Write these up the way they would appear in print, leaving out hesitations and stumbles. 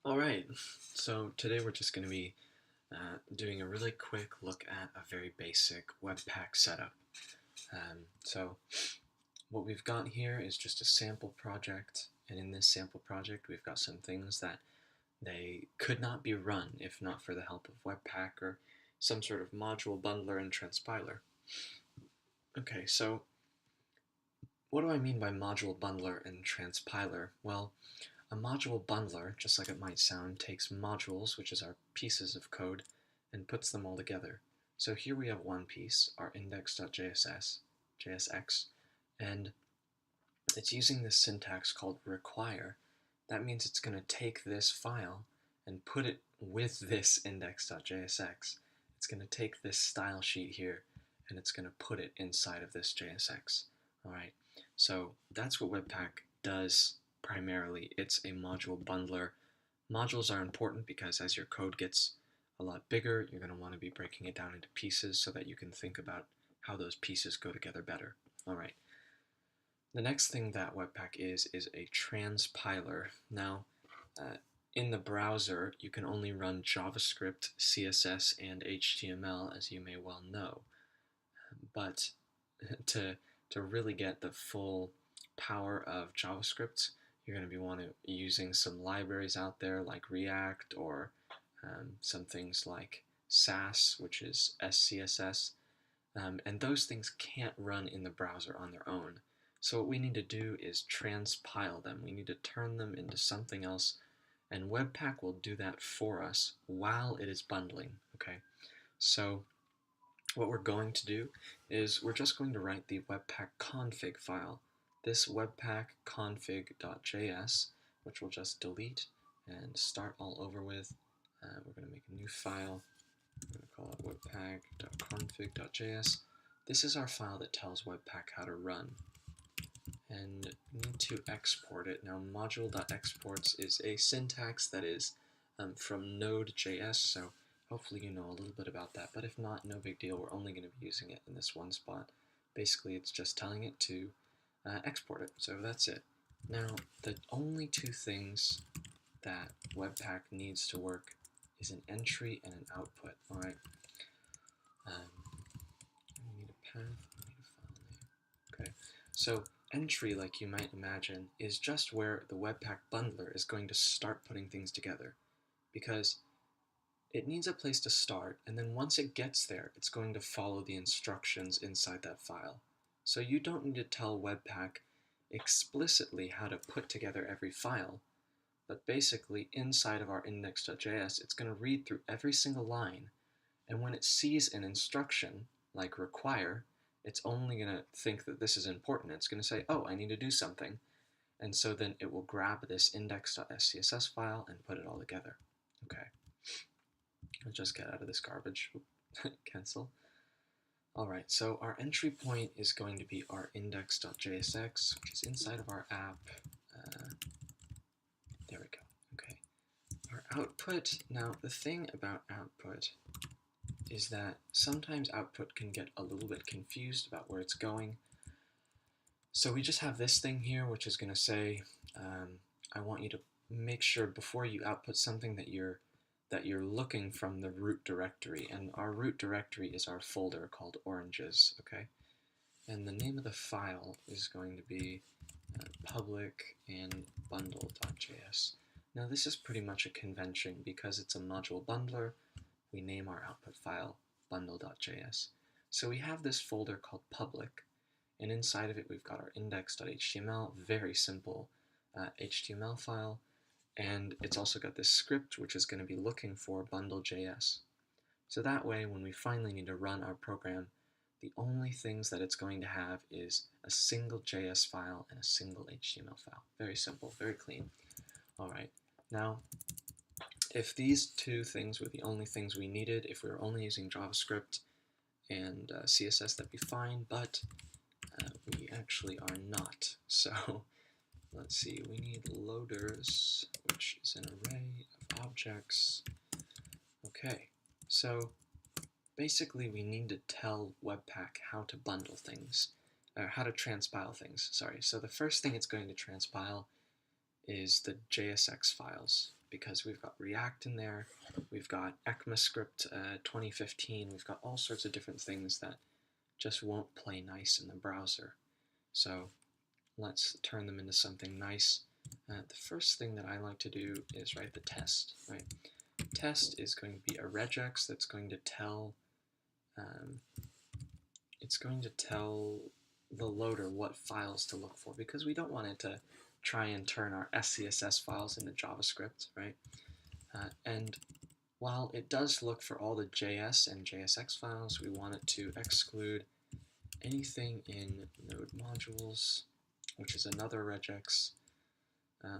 Alright, so today we're just going to be doing a really quick look at a very basic Webpack setup. So what we've got here is just a sample project, and in this sample project we've got some things that they could not be run if not for the help of Webpack or some sort of module bundler and transpiler. Okay, so what do I mean by module bundler and transpiler? Well, a module bundler, just like it might sound, takes modules, which is our pieces of code, and puts them all together. So here we have one piece, our index.jsx, and it's using this syntax called require. That means it's going to take this file and put it with this index.jsx. It's going to take this style sheet here and it's going to put it inside of this JSX. Alright, so that's what Webpack does primarily. It's a module bundler. Modules are important because as your code gets a lot bigger, you're going to want to be breaking it down into pieces so that you can think about how those pieces go together better. Alright, the next thing that Webpack is a transpiler. Now, in the browser, you can only run JavaScript, CSS, and HTML, as you may well know. But to really get the full power of JavaScript, you're going to be using some libraries out there like React or some things like Sass, which is SCSS, and those things can't run in the browser on their own. So what we need to do is transpile them. We need to turn them into something else, and Webpack will do that for us while it is bundling. Okay, so what we're going to do is we're just going to write the Webpack config file. This webpack config.js, which we'll just delete and start all over with. We're going to make a new file. We're going to call it webpack.config.js. This is our file that tells Webpack how to run. And we need to export it. Now, module.exports is a syntax that is from Node.js, so hopefully you know a little bit about that. But if not, no big deal. We're only going to be using it in this one spot. Basically, it's just telling it to export it. So that's it. Now, the only two things that Webpack needs to work is an entry and an output. All right. We need a path. We need a file name. Okay. So entry, like you might imagine, is just where the Webpack bundler is going to start putting things together, because it needs a place to start, and then once it gets there, it's going to follow the instructions inside that file. So you don't need to tell Webpack explicitly how to put together every file, but basically inside of our index.js, it's going to read through every single line, and when it sees an instruction, like require, it's only going to think that this is important. It's going to say, oh, I need to do something, and so then it will grab this index.scss file and put it all together. Okay, I'll just get out of this garbage. Cancel. Alright, so our entry point is going to be our index.jsx, which is inside of our app. There we go. Okay. Our output, now the thing about output is that sometimes output can get a little bit confused about where it's going. So we just have this thing here, which is going to say, I want you to make sure before you output something that you're looking from the root directory, and our root directory is our folder called oranges, okay? And the name of the file is going to be public and bundle.js. Now this is pretty much a convention because it's a module bundler. We name our output file bundle.js. So we have this folder called public, and inside of it we've got our index.html, very simple HTML file. And it's also got this script which is going to be looking for bundle.js. So that way, when we finally need to run our program, the only things that it's going to have is a single JS file and a single HTML file. Very simple, very clean. Alright, now, if these two things were the only things we needed, if we were only using JavaScript and CSS, that'd be fine, but we actually are not. So let's see, we need loaders, which is an array of objects. Okay, so basically we need to tell Webpack how to bundle things, or how to transpile things, sorry. So the first thing it's going to transpile is the JSX files. because we've got React in there, we've got ECMAScript 2015, we've got all sorts of different things that just won't play nice in the browser. So let's turn them into something nice. The first thing that I like to do is write the test, right? Test is going to be a regex that's going to tell the loader what files to look for, because we don't want it to try and turn our SCSS files into JavaScript, right? And while it does look for all the JS and JSX files, we want it to exclude anything in node modules, which is another regex.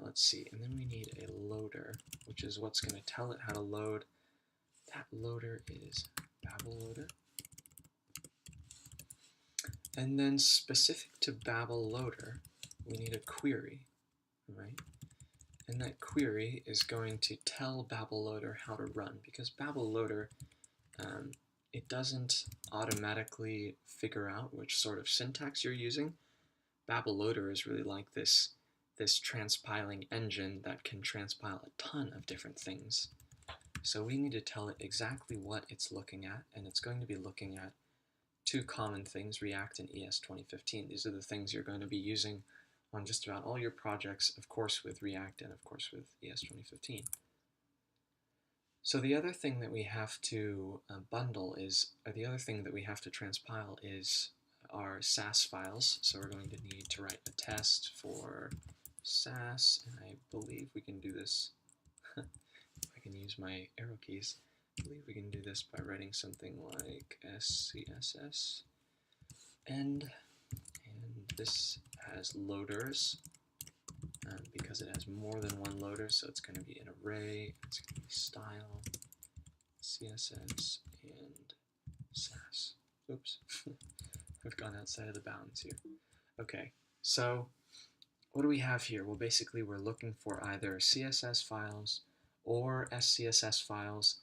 Let's see, and then we need a loader, which is what's going to tell it how to load. That loader is Babel Loader. And then specific to Babel Loader, we need a query, right? And that query is going to tell Babel Loader how to run, because Babel Loader, it doesn't automatically figure out which sort of syntax you're using. Babel Loader is really like this transpiling engine that can transpile a ton of different things. So we need to tell it exactly what it's looking at, and it's going to be looking at two common things, React and ES 2015. These are the things you're going to be using on just about all your projects, of course with React and of course with ES 2015. So the other thing that we have to the other thing that we have to transpile is our Sass files. So we're going to need to write a test for Sass, and I believe we can do this, if I can use my arrow keys, I believe we can do this by writing something like SCSS end, and this has loaders because it has more than one loader, so it's going to be an array, it's going to be style, CSS, and Sass. Oops, I've gone outside of the bounds here. Okay, so what do we have here? Well, basically we're looking for either CSS files or SCSS files,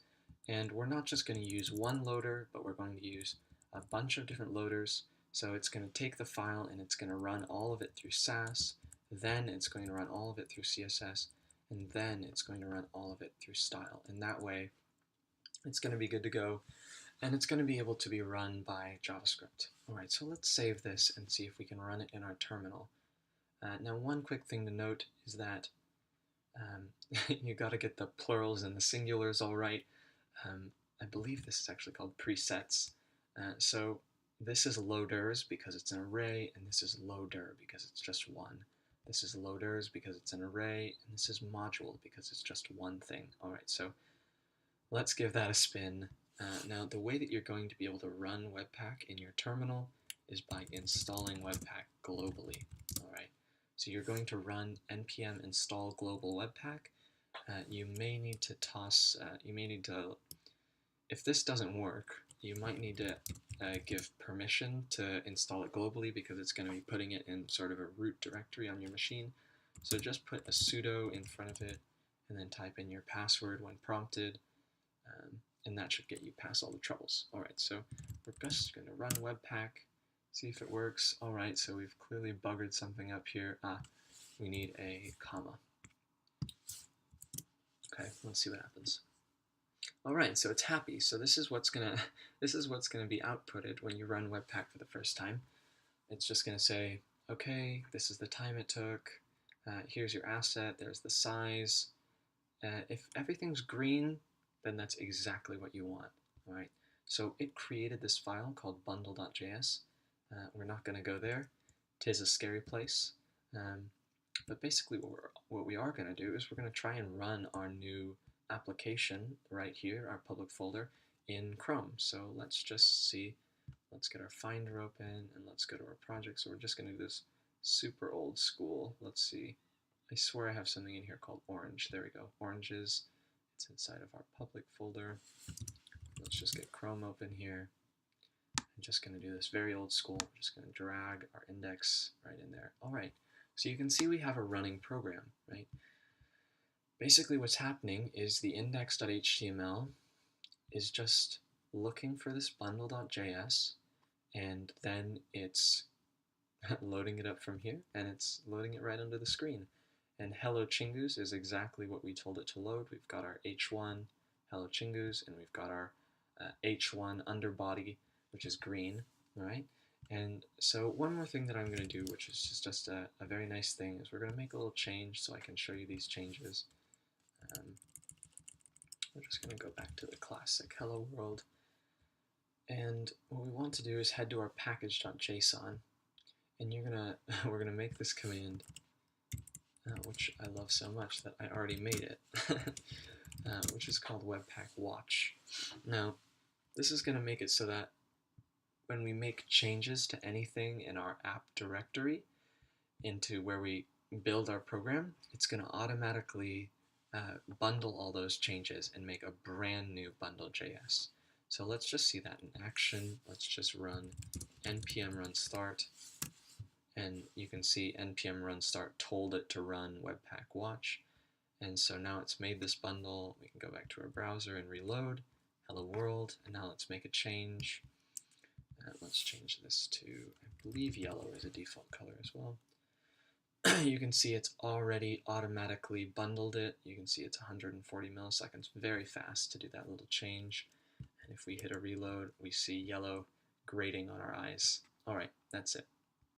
and we're not just going to use one loader, but we're going to use a bunch of different loaders. So it's going to take the file and it's going to run all of it through Sass, then it's going to run all of it through CSS, and then it's going to run all of it through style. And that way it's going to be good to go, and it's going to be able to be run by JavaScript. Alright, so let's save this and see if we can run it in our terminal. Now one quick thing to note is that you got to get the plurals and the singulars all right. I believe this is actually called presets. So this is loaders because it's an array, and this is loader because it's just one. This is loaders because it's an array, and this is module because it's just one thing. Alright, so let's give that a spin. Now the way that you're going to be able to run Webpack in your terminal is by installing Webpack globally. Alright, so you're going to run npm install global Webpack. You may need to if this doesn't work, you might need to give permission to install it globally, because it's going to be putting it in sort of a root directory on your machine. So just put a sudo in front of it and then type in your password when prompted, and that should get you past all the troubles. Alright, so we're just going to run Webpack, see if it works. Alright, so we've clearly buggered something up here. We need a comma. Okay, let's see what happens. Alright, so it's happy. So this is what's gonna be outputted when you run Webpack for the first time. It's just gonna say, okay, this is the time it took, here's your asset, there's the size. If everything's green, then that's exactly what you want. Alright, so it created this file called bundle.js. We're not gonna go there. 'Tis a scary place. But basically what we are gonna do is we're gonna try and run our new application right here, our public folder, in Chrome. So let's just see, let's get our Finder open and let's go to our project. So we're just going to do this super old school. Let's see, I swear I have something in here called orange. There we go, oranges. It's inside of our public folder. Let's just get Chrome open here. I'm just going to do this very old school. We're just going to drag our index right in there. All right, so you can see we have a running program, right? Basically what's happening is the index.html is just looking for this bundle.js, and then it's loading it up from here, and it's loading it right under the screen. And hello Chingus is exactly what we told it to load. We've got our h1 hello Chingus, and we've got our h1 underbody, which is green, right? And so one more thing that I'm going to do, which is just a very nice thing, is we're going to make a little change so I can show you these changes. We're just going to go back to the classic hello world. And what we want to do is head to our package.json, and we're gonna make this command, which I love so much that I already made it, which is called Webpack Watch. Now, this is gonna make it so that when we make changes to anything in our app directory into where we build our program, it's gonna automatically bundle all those changes and make a brand new bundle.js. So let's just see that in action. Let's just run npm run start, and you can see npm run start told it to run Webpack Watch, and so now it's made this bundle. We can go back to our browser and reload hello world, and now let's make a change. Let's change this to, I believe yellow is a default color as well. You can see it's already automatically bundled it. You can see it's 140 milliseconds, very fast to do that little change. And if we hit a reload, we see yellow grating on our eyes. All right, that's it.